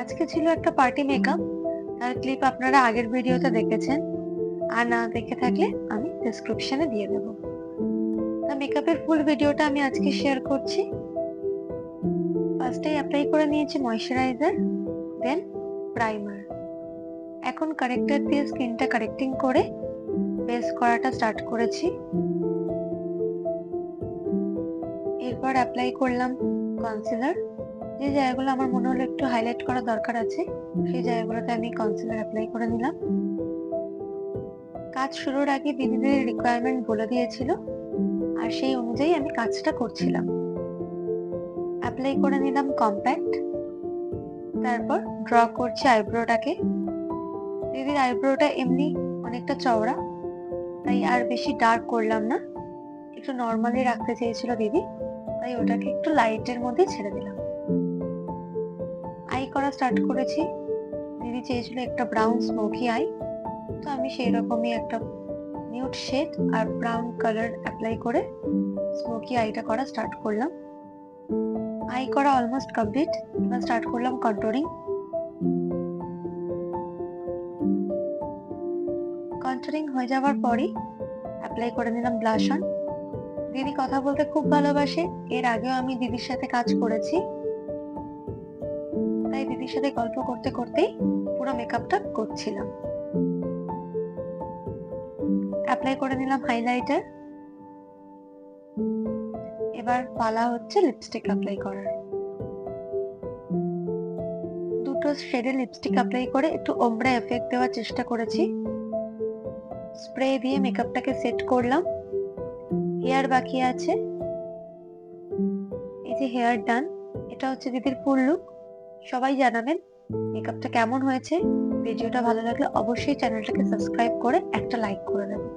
আজকে ছিল একটা পার্টি মেকআপ, তার ক্লিপ আপনারা আগের ভিডিওতে দেখেছেন, আর না দেখে থাকলে আমি ডেসক্রিপশনে দিয়ে দেব। তা মেকআপের ফুল ভিডিওটা আমি আজকে শেয়ার করছি। ফার্স্টে অ্যাপ্লাই করে নিয়েছি ময়শ্চারাইজার, দেন প্রাইমার। এখন কারেক্টর দিয়ে স্কিনটা কারেক্টিং করে বেস করাটা স্টার্ট করেছি। এরপর অ্যাপ্লাই করলাম কনসিলার। যে জায়গাগুলো আমার মনে হলো একটু হাইলাইট করা দরকার আছে, সেই জায়গাগুলোতে আমি কনসিলার অ্যাপ্লাই করে নিলাম। কাজ শুরুর আগে দিদিদের রিকোয়ারমেন্ট বলে দিয়েছিল, আর সেই অনুযায়ী আমি কাজটা করছিলাম। অ্যাপ্লাই করে নিলাম কম্প্যাক্ট, তারপর ড্র করছি আইব্রোটাকে। দিদির আইব্রোটা এমনি অনেকটা চওড়া, তাই আর বেশি ডার্ক করলাম না, একটু নর্মালি রাখতে চেয়েছিল দিদি, তাই ওটাকে একটু লাইটের মধ্যে ছেড়ে দিলাম। আই করা স্টার্ট করেছি। দিদি চেয়েছিল একটা ব্রাউন স্মোকি আই, তো আমি সেই রকমই একটা নিউড শেড আর ব্রাউন কালার অ্যাপ্লাই করে স্মোকি আইটা করা স্টার্ট করলাম। আই করা অলমোস্ট কমপ্লিট। এবার স্টার্ট করলাম কন্টুরিং। কন্টুরিং হয়ে যাওয়ার পরই অ্যাপ্লাই করে নিলাম ব্লাশ অন। দিদি কথা বলতে খুব ভালোবাসে, এর আগেও আমি দিদির সাথে কাজ করেছি, তাই দিদির সাথে গল্প করতে করতেই পুরো মেকআপটা করছিলাম। অ্যাপ্লাই করে নিলাম হাইলাইটার। এবার পালা হচ্ছে লিপস্টিক অ্যাপ্লাই করার। দুটো শেডের লিপস্টিক অ্যাপ্লাই করে একটু ওমব্রা এফেক্ট দেওয়ার চেষ্টা করেছি। স্প্রে দিয়ে মেকআপটাকে সেট করলাম। হেয়ার বাকি আছে, এই যে হেয়ার ডান। এটা হচ্ছে দিদির ফুল লুক। সবাই জানাবেন মেকআপটা কেমন হয়েছে। ভিডিওটা ভালো লাগলে অবশ্যই চ্যানেলটাকে সাবস্ক্রাইব করে একটা লাইক করে দেবেন।